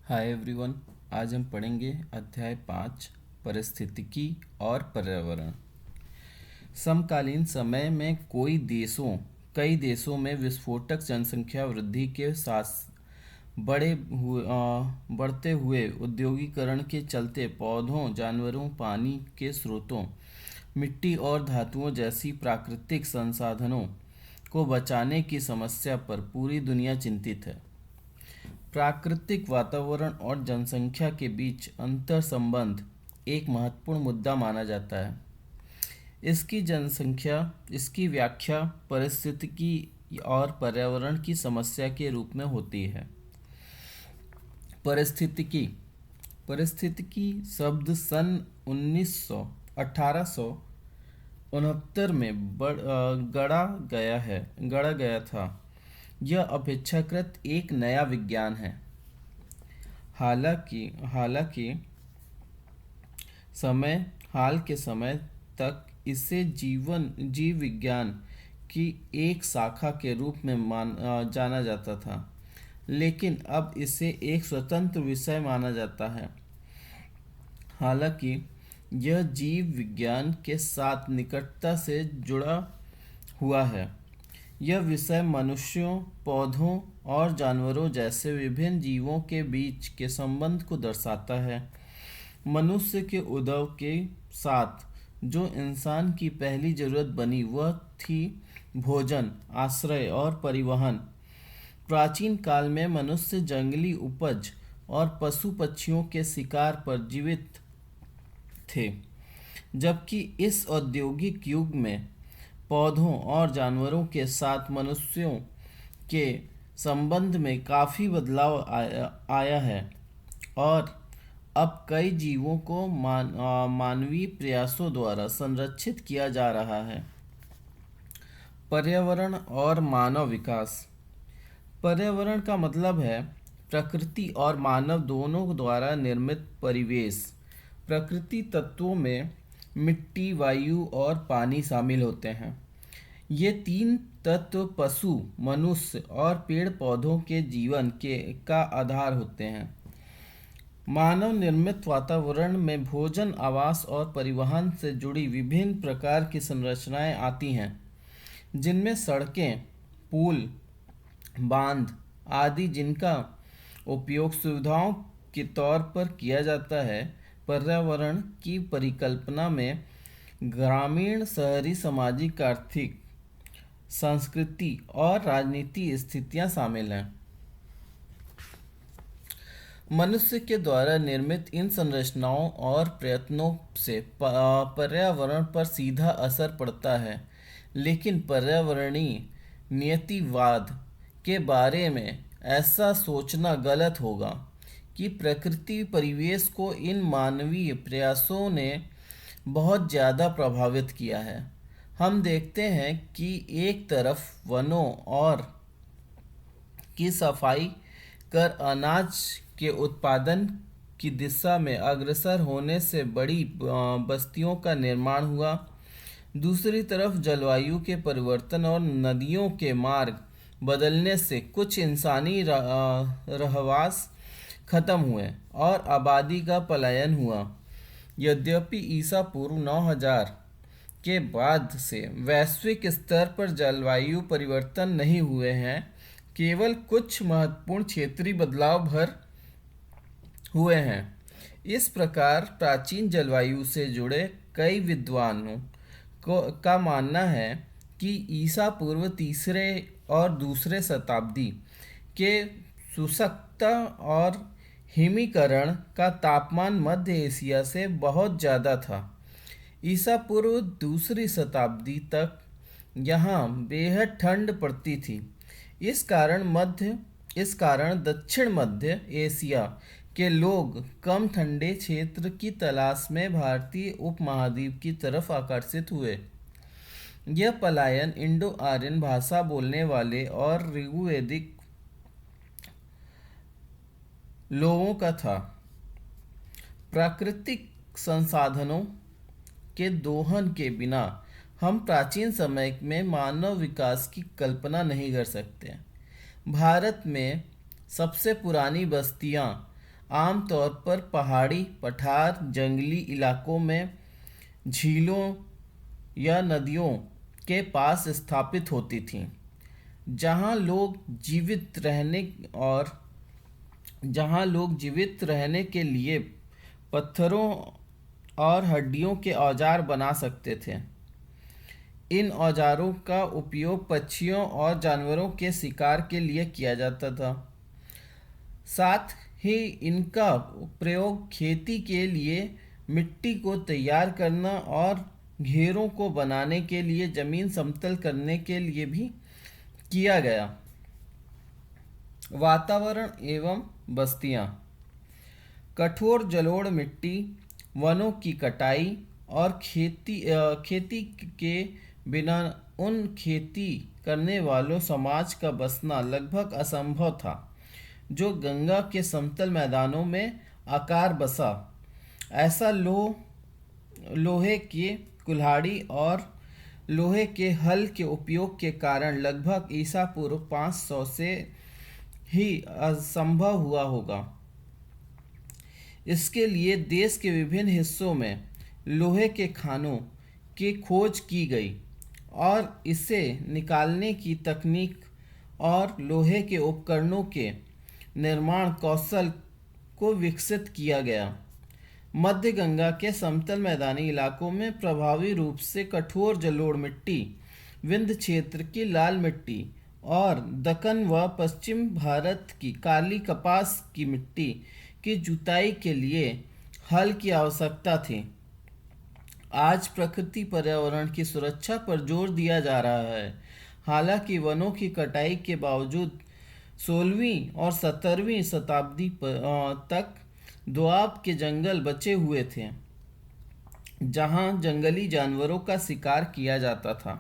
Hi everyone. आज हम पढ़ेंगे अध्याय 5 परिस्थितिकी और पर्यावरण। समकालीन समय में कई देशों में विस्फोटक जनसंख्या वृद्धि के साथ बढ़ते हुए औद्योगिकरण के चलते पौधों, जानवरों, पानी के स्रोतों, मिट्टी और धातुओं जैसी प्राकृतिक संसाधनों को बचाने की समस्या पर पूरी दुनिया चिंतित है। प्राकृतिक वातावरण और जनसंख्या के बीच अंतर संबंध एक महत्वपूर्ण मुद्दा माना जाता है। इसकी व्याख्या पारिस्थितिकी और पर्यावरण की समस्या के रूप में होती है। पारिस्थितिकी पारिस्थितिकी शब्द सन 1869 में गढ़ा गया था। यह अपेक्षाकृत एक नया विज्ञान है। हालांकि हाल के समय तक इसे जीव विज्ञान की एक शाखा के रूप में जाना जाता था, लेकिन अब इसे एक स्वतंत्र विषय माना जाता है। हालांकि यह जीव विज्ञान के साथ निकटता से जुड़ा हुआ है। यह विषय मनुष्यों, पौधों और जानवरों जैसे विभिन्न जीवों के बीच के संबंध को दर्शाता है। मनुष्य के उद्भव के साथ जो इंसान की पहली जरूरत बनी वह थी भोजन, आश्रय और परिवहन। प्राचीन काल में मनुष्य जंगली उपज और पशु पक्षियों के शिकार पर जीवित थे, जबकि इस औद्योगिक युग में पौधों और जानवरों के साथ मनुष्यों के संबंध में काफ़ी बदलाव आया है और अब कई जीवों को मानवीय प्रयासों द्वारा संरक्षित किया जा रहा है। पर्यावरण और मानव विकास। पर्यावरण का मतलब है प्रकृति और मानव दोनों द्वारा निर्मित परिवेश। प्रकृति तत्वों में मिट्टी, वायु और पानी शामिल होते हैं। ये तीन तत्व पशु, मनुष्य और पेड़ पौधों के जीवन का आधार होते हैं। मानव निर्मित वातावरण में भोजन, आवास और परिवहन से जुड़ी विभिन्न प्रकार की संरचनाएं आती हैं, जिनमें सड़कें, पुल, बांध आदि जिनका उपयोग सुविधाओं के तौर पर किया जाता है। पर्यावरण की परिकल्पना में ग्रामीण, शहरी, सामाजिक, आर्थिक, सांस्कृतिक और राजनीतिक स्थितियां शामिल हैं। मनुष्य के द्वारा निर्मित इन संरचनाओं और प्रयत्नों से पर्यावरण पर सीधा असर पड़ता है, लेकिन पर्यावरणीय नियतिवाद के बारे में ऐसा सोचना गलत होगा कि प्रकृति परिवेश को इन मानवीय प्रयासों ने बहुत ज़्यादा प्रभावित किया है। हम देखते हैं कि एक तरफ वनों और की सफाई कर अनाज के उत्पादन की दिशा में अग्रसर होने से बड़ी बस्तियों का निर्माण हुआ। दूसरी तरफ जलवायु के परिवर्तन और नदियों के मार्ग बदलने से कुछ इंसानी रहवास खत्म हुए और आबादी का पलायन हुआ। यद्यपि ईसा पूर्व 9000 के बाद से वैश्विक स्तर पर जलवायु परिवर्तन नहीं हुए हैं, केवल कुछ महत्वपूर्ण क्षेत्रीय बदलाव भर हुए हैं। इस प्रकार प्राचीन जलवायु से जुड़े कई विद्वानों का मानना है कि ईसा पूर्व तीसरे और दूसरे शताब्दी के शुष्कता और हिमीकरण का तापमान मध्य एशिया से बहुत ज़्यादा था। ईसा पूर्व दूसरी शताब्दी तक यहाँ बेहद ठंड पड़ती थी। इस कारण दक्षिण मध्य एशिया के लोग कम ठंडे क्षेत्र की तलाश में भारतीय उपमहाद्वीप की तरफ आकर्षित हुए। यह पलायन इंडो आर्यन भाषा बोलने वाले और ऋग्वेदिक लोगों का था। प्राकृतिक संसाधनों के दोहन के बिना हम प्राचीन समय में मानव विकास की कल्पना नहीं कर सकते। भारत में सबसे पुरानी बस्तियां आमतौर पर पहाड़ी पठार जंगली इलाकों में झीलों या नदियों के पास स्थापित होती थीं, जहां लोग जीवित रहने और जहां लोग जीवित रहने के लिए पत्थरों और हड्डियों के औजार बना सकते थे। इन औजारों का उपयोग पक्षियों और जानवरों के शिकार के लिए किया जाता था। साथ ही इनका प्रयोग खेती के लिए मिट्टी को तैयार करना और घेरों को बनाने के लिए जमीन समतल करने के लिए भी किया गया। वातावरण एवं बस्तियां। कठोर जलोढ़ मिट्टी, वनों की कटाई और खेती के बिना उन खेती करने वालों समाज का बसना लगभग असंभव था, जो गंगा के समतल मैदानों में आकार बसा। ऐसा लोहे के कुल्हाड़ी और लोहे के हल के उपयोग के कारण लगभग ईसा पूर्व 500 से ही असंभव हुआ होगा। इसके लिए देश के विभिन्न हिस्सों में लोहे के खानों की खोज की गई और इसे निकालने की तकनीक और लोहे के उपकरणों के निर्माण कौशल को विकसित किया गया। मध्य गंगा के समतल मैदानी इलाकों में प्रभावी रूप से कठोर जलोढ़ मिट्टी, विंध्य क्षेत्र की लाल मिट्टी और दक्कन व पश्चिम भारत की काली कपास की मिट्टी की जुताई के लिए हल की आवश्यकता थी। आज प्रकृति पर्यावरण की सुरक्षा पर जोर दिया जा रहा है। हालांकि वनों की कटाई के बावजूद 16वीं और 17वीं शताब्दी तक दोआब के जंगल बचे हुए थे, जहां जंगली जानवरों का शिकार किया जाता था।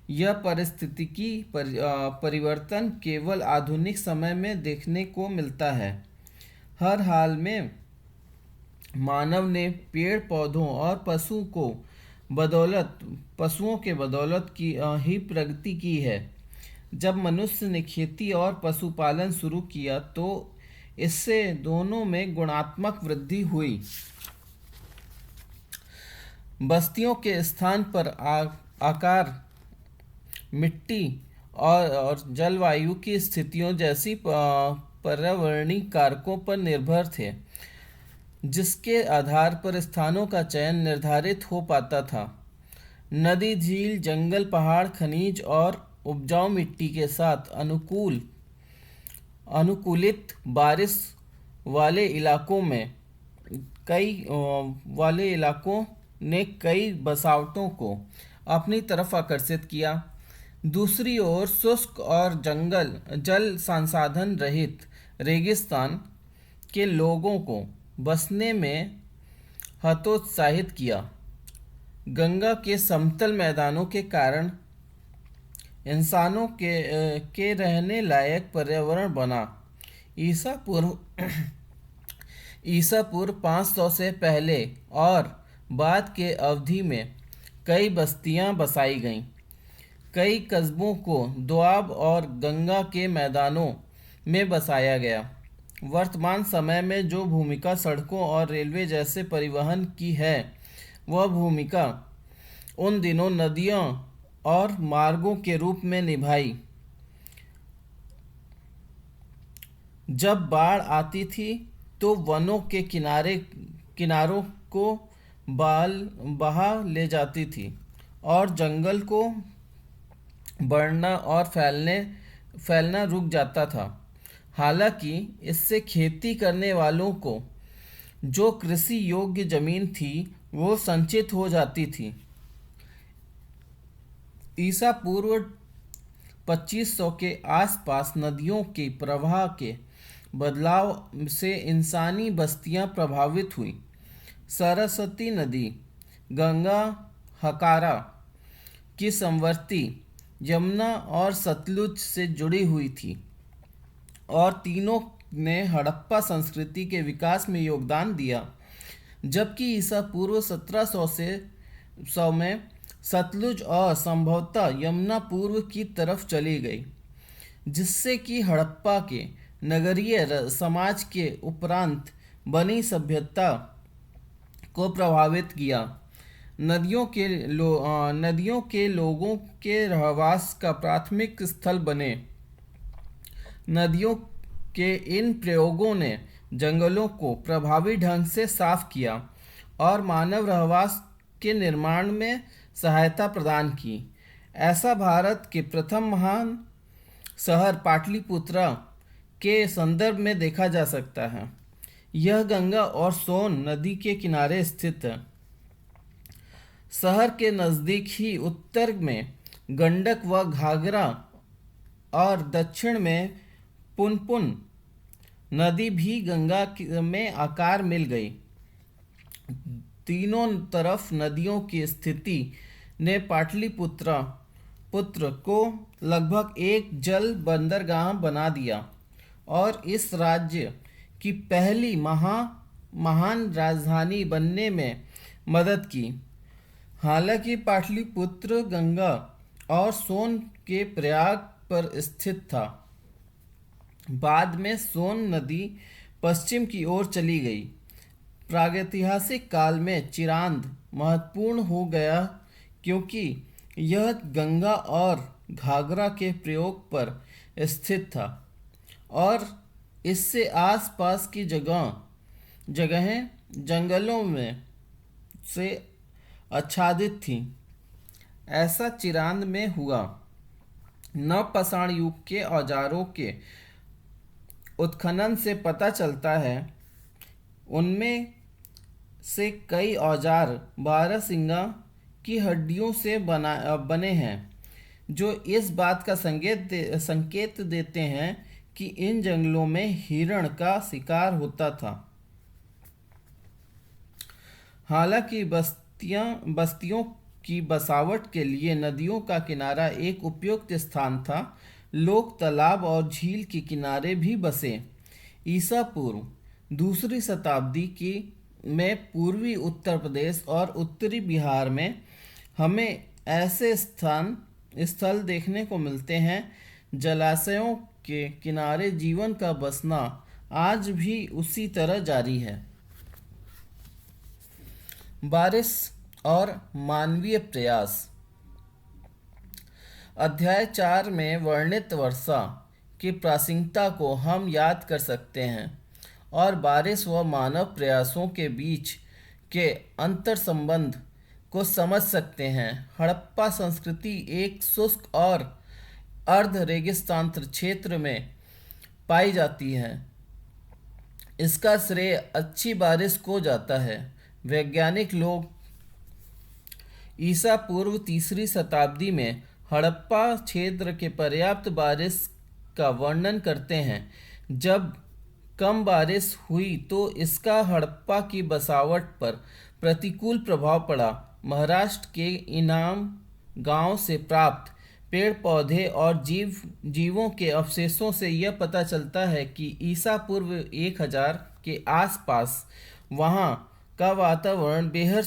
यह पारिस्थितिकी परिवर्तन केवल आधुनिक समय में देखने को मिलता है। हर हाल में मानव ने पेड़ पौधों और पशुओं के बदौलत की ही प्रगति की है। जब मनुष्य ने खेती और पशुपालन शुरू किया तो इससे दोनों में गुणात्मक वृद्धि हुई। बस्तियों के स्थान पर आकार, मिट्टी और जलवायु की स्थितियों जैसी पर्यावरणीय कारकों पर निर्भर थे, जिसके आधार पर स्थानों का चयन निर्धारित हो पाता था। नदी, झील, जंगल, पहाड़, खनिज और उपजाऊ मिट्टी के साथ अनुकूलित बारिश वाले इलाकों ने कई बसावटों को अपनी तरफ आकर्षित किया। दूसरी ओर शुष्क और जल संसाधन रहित रेगिस्तान के लोगों को बसने में हतोत्साहित किया। गंगा के समतल मैदानों के कारण इंसानों के रहने लायक पर्यावरण बना। ईसा पूर्व 500 से पहले और बाद के अवधि में कई बस्तियां बसाई गईं। कई कस्बों को दोआब और गंगा के मैदानों में बसाया गया। वर्तमान समय में जो भूमिका सड़कों और रेलवे जैसे परिवहन की है, वह भूमिका उन दिनों नदियों और मार्गों के रूप में निभाई। जब बाढ़ आती थी तो वनों के किनारों को बहा ले जाती थी और जंगल को बढ़ना और फैलना रुक जाता था। हालांकि इससे खेती करने वालों को जो कृषि योग्य जमीन थी वो संचित हो जाती थी। ईसा पूर्व 2500 के आसपास नदियों के प्रवाह के बदलाव से इंसानी बस्तियां प्रभावित हुई। सरस्वती नदी, गंगा, हकारा की समवर्ती, यमुना और सतलुज से जुड़ी हुई थी और तीनों ने हड़प्पा संस्कृति के विकास में योगदान दिया। जबकि ईसा पूर्व 1700 में सतलुज और संभवतः यमुना पूर्व की तरफ चली गई, जिससे कि हड़प्पा के नगरीय समाज के उपरांत बनी सभ्यता को प्रभावित किया। नदियों के लोगों के रहवास का प्राथमिक स्थल बने। नदियों के इन प्रयोगों ने जंगलों को प्रभावी ढंग से साफ किया और मानव रहवास के निर्माण में सहायता प्रदान की। ऐसा भारत के प्रथम महान शहर पाटलिपुत्र के संदर्भ में देखा जा सकता है। यह गंगा और सोन नदी के किनारे स्थित है। शहर के नज़दीक ही उत्तर में गंडक व घाघरा और दक्षिण में पुनपुन नदी भी गंगा में आकार मिल गई। तीनों तरफ नदियों की स्थिति ने पाटलिपुत्र को लगभग एक जल बंदरगाह बना दिया और इस राज्य की पहली महान राजधानी बनने में मदद की। हालांकि पाटलिपुत्र गंगा और सोन के प्रयाग पर स्थित था। बाद में सोन नदी पश्चिम की ओर चली गई। प्रागैतिहासिक काल में चिरांद महत्वपूर्ण हो गया क्योंकि यह गंगा और घाघरा के प्रयोग पर स्थित था और इससे आसपास की जगहें जंगलों में से आच्छादित थीं। ऐसा चिरांद में हुआ। नवपाषाण युग के औजारों के उत्खनन से पता चलता है। उनमें से कई औजार बारहसिंगा की हड्डियों से बने हैं, जो इस बात का संकेत देते हैं कि इन जंगलों में हिरण का शिकार होता था। हालांकि बस्तियों की बसावट के लिए नदियों का किनारा एक उपयुक्त स्थान था। लोग तालाब और झील के किनारे भी बसे। ईसा पूर्व दूसरी शताब्दी की में पूर्वी उत्तर प्रदेश और उत्तरी बिहार में हमें ऐसे स्थल देखने को मिलते हैं। जलाशयों के किनारे जीवन का बसना आज भी उसी तरह जारी है। बारिश और मानवीय प्रयास। अध्याय 4 में वर्णित वर्षा की प्रासंगिकता को हम याद कर सकते हैं और बारिश व मानव प्रयासों के बीच के अंतर संबंध को समझ सकते हैं। हड़प्पा संस्कृति एक शुष्क और अर्ध रेगिस्तान क्षेत्र में पाई जाती है। इसका श्रेय अच्छी बारिश को जाता है। वैज्ञानिक लोग ईसा पूर्व तीसरी शताब्दी में हड़प्पा क्षेत्र के पर्याप्त बारिश का वर्णन करते हैं। जब कम बारिश हुई तो इसका हड़प्पा की बसावट पर प्रतिकूल प्रभाव पड़ा। महाराष्ट्र के इनाम गांव से प्राप्त पेड़ पौधे और जीवों के अवशेषों से यह पता चलता है कि ईसा पूर्व 1000 के आसपास वहां का वातावरण बेहद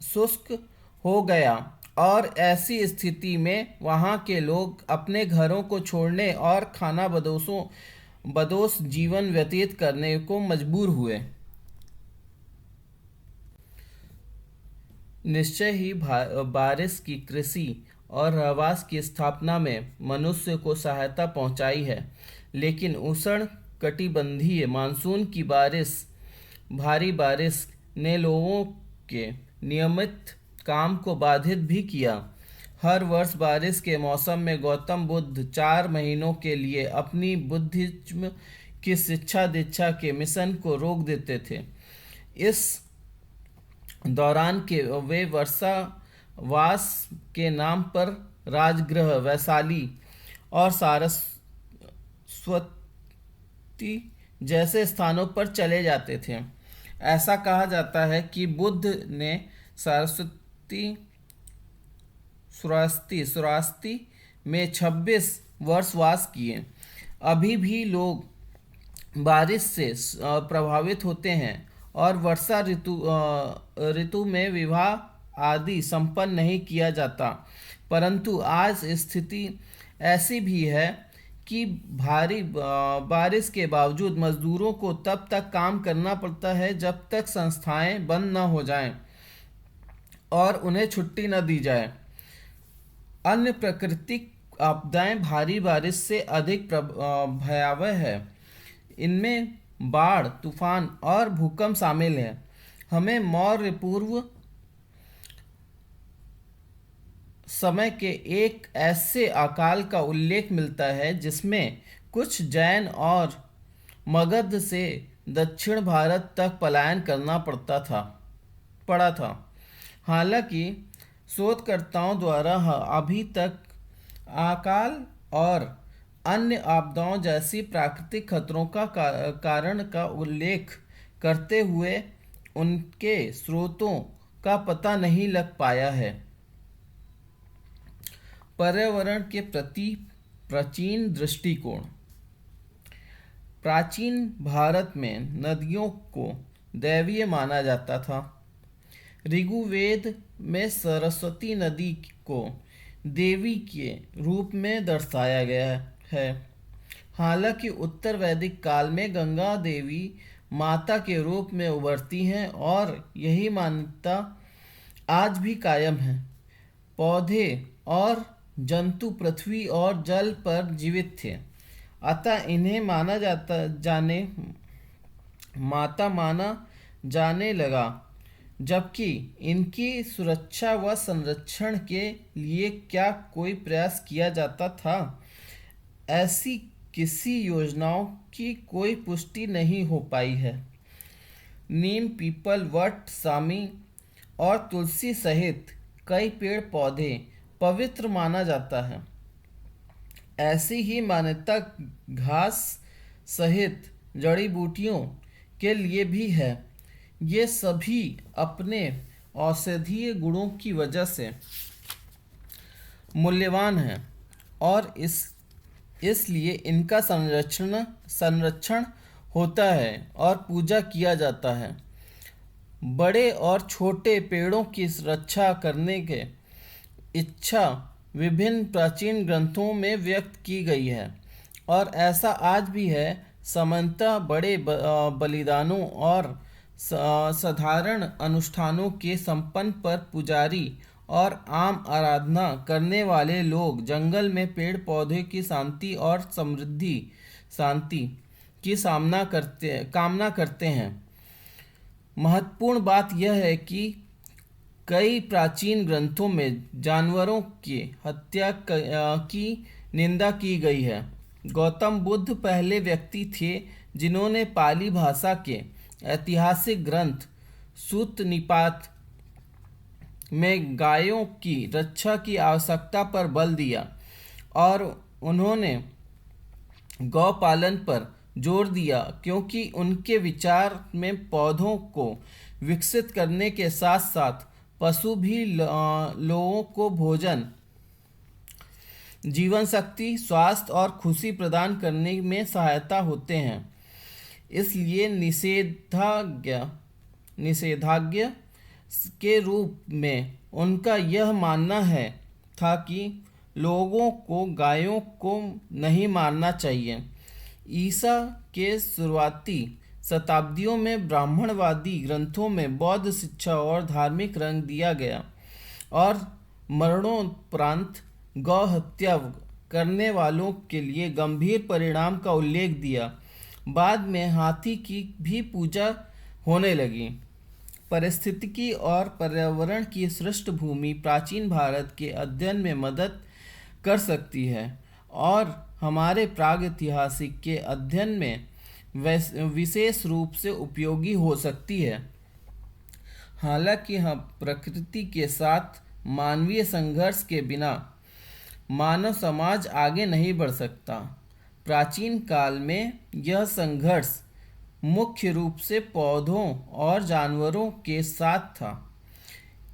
शुष्क हो गया और ऐसी स्थिति में वहां के लोग अपने घरों को छोड़ने और खाना बदोश जीवन व्यतीत करने को मजबूर हुए। निश्चय ही बारिश की कृषि और रहवास की स्थापना में मनुष्य को सहायता पहुंचाई है, लेकिन उष्ण कटिबंधीय मानसून की भारी बारिश ने लोगों के नियमित काम को बाधित भी किया। हर वर्ष बारिश के मौसम में गौतम बुद्ध 4 महीनों के लिए अपनी बुद्धिज्म की शिक्षा दीक्षा के मिशन को रोक देते थे। इस दौरान के वे वर्षावास के नाम पर राजगृह, वैशाली और सारस्वती जैसे स्थानों पर चले जाते थे। ऐसा कहा जाता है कि बुद्ध ने सुरास्ती में 26 वर्ष वास किए। अभी भी लोग बारिश से प्रभावित होते हैं और वर्षा ऋतु में विवाह आदि संपन्न नहीं किया जाता, परंतु आज स्थिति ऐसी भी है कि भारी बारिश के बावजूद मजदूरों को तब तक काम करना पड़ता है जब तक संस्थाएं बंद न हो जाएं और उन्हें छुट्टी न दी जाए। अन्य प्राकृतिक आपदाएं भारी बारिश से अधिक भयावह है। इनमें बाढ़, तूफान और भूकंप शामिल है। हमें मौर्य पूर्व समय के एक ऐसे अकाल का उल्लेख मिलता है जिसमें कुछ जैन और मगध से दक्षिण भारत तक पलायन करना पड़ा था। हालांकि शोधकर्ताओं द्वारा अभी तक अकाल और अन्य आपदाओं जैसी प्राकृतिक खतरों का कारण का उल्लेख करते हुए उनके स्रोतों का पता नहीं लग पाया है। पर्यावरण के प्रति प्राचीन दृष्टिकोण। प्राचीन भारत में नदियों को दैवीय माना जाता था। ऋग्वेद में सरस्वती नदी को देवी के रूप में दर्शाया गया है। हालांकि उत्तर वैदिक काल में गंगा देवी माता के रूप में उभरती हैं और यही मान्यता आज भी कायम है। पौधे और जंतु पृथ्वी और जल पर जीवित थे, अतः इन्हें माता माना जाने लगा। जबकि इनकी सुरक्षा व संरक्षण के लिए क्या कोई प्रयास किया जाता था, ऐसी किसी योजनाओं की कोई पुष्टि नहीं हो पाई है। नीम, पीपल, वट, सामी और तुलसी सहित कई पेड़ पौधे पवित्र माना जाता है। ऐसी ही मान्यता घास सहित जड़ी बूटियों के लिए भी है। ये सभी अपने औषधीय गुणों की वजह से मूल्यवान हैं और इसलिए इनका संरक्षण होता है और पूजा किया जाता है। बड़े और छोटे पेड़ों की रक्षा करने के इच्छा विभिन्न प्राचीन ग्रंथों में व्यक्त की गई है और ऐसा आज भी है। सामान्यतः बड़े बलिदानों और साधारण अनुष्ठानों के संपन्न पर पुजारी और आम आराधना करने वाले लोग जंगल में पेड़ पौधे की शांति और शांति की कामना करते हैं। महत्वपूर्ण बात यह है कि कई प्राचीन ग्रंथों में जानवरों की हत्या की निंदा की गई है। गौतम बुद्ध पहले व्यक्ति थे जिन्होंने पाली भाषा के ऐतिहासिक ग्रंथ सूत निपात में गायों की रक्षा की आवश्यकता पर बल दिया और उन्होंने गौपालन पर जोर दिया, क्योंकि उनके विचार में पौधों को विकसित करने के साथ साथ पशु भी लोगों को भोजन, जीवन शक्ति, स्वास्थ्य और खुशी प्रदान करने में सहायता होते हैं। इसलिए निषेधाज्ञ के रूप में उनका यह मानना था कि लोगों को गायों को नहीं मारना चाहिए। ईसा के शुरुआती शताब्दियों में ब्राह्मणवादी ग्रंथों में बौद्ध शिक्षा और धार्मिक रंग दिया गया और मरणोपरांत गौ हत्या करने वालों के लिए गंभीर परिणाम का उल्लेख दिया। बाद में हाथी की भी पूजा होने लगी। पारिस्थितिकी और पर्यावरण की पृष्ठभूमि प्राचीन भारत के अध्ययन में मदद कर सकती है और हमारे प्रागैतिहासिक के अध्ययन में विशेष रूप से उपयोगी हो सकती है। हालांकि हम प्रकृति के साथ मानवीय संघर्ष के बिना मानव समाज आगे नहीं बढ़ सकता। प्राचीन काल में यह संघर्ष मुख्य रूप से पौधों और जानवरों के साथ था।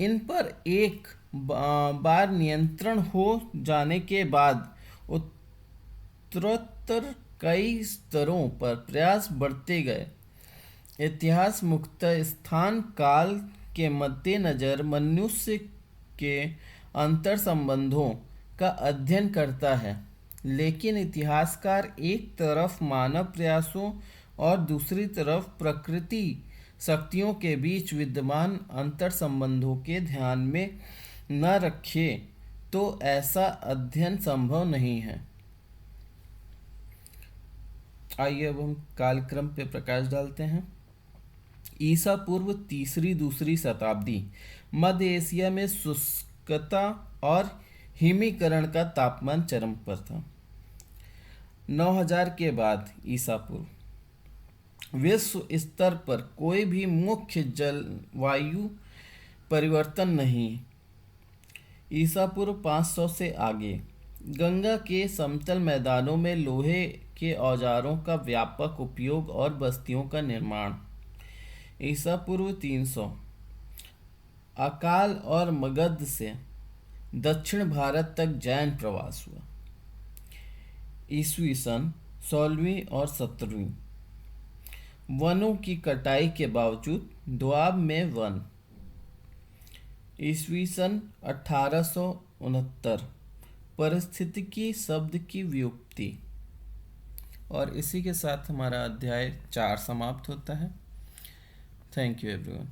इन पर एक बार नियंत्रण हो जाने के बाद उत्तरोत्तर कई स्तरों पर प्रयास बढ़ते गए। इतिहास मुख्यतः स्थान काल के मद्देनज़र मनुष्य के अंतर संबंधों का अध्ययन करता है। लेकिन इतिहासकार एक तरफ मानव प्रयासों और दूसरी तरफ प्रकृति शक्तियों के बीच विद्यमान अंतर संबंधों के ध्यान में न रखे तो ऐसा अध्ययन संभव नहीं है। आइए अब हम कालक्रम पे प्रकाश डालते हैं। ईसा पूर्व तीसरी दूसरी शताब्दी, मध्य एशिया में शुष्कता और हिमीकरण का तापमान चरम पर था। 9000 के बाद ईसा पूर्व विश्व स्तर पर कोई भी मुख्य जलवायु परिवर्तन नहीं। ईसा पूर्व 500 से आगे गंगा के समतल मैदानों में लोहे के औजारों का व्यापक उपयोग और बस्तियों का निर्माण। ईसा पूर्व 300 अकाल और मगध से दक्षिण भारत तक जैन प्रवास हुआ। ईसवी सन 16वीं और 17वीं वनों की कटाई के बावजूद दोआब में वन। ईसवी सन 1869 पारिस्थितिकी शब्द की व्युत्पत्ति। और इसी के साथ हमारा अध्याय 4 समाप्त होता है। Thank you everyone.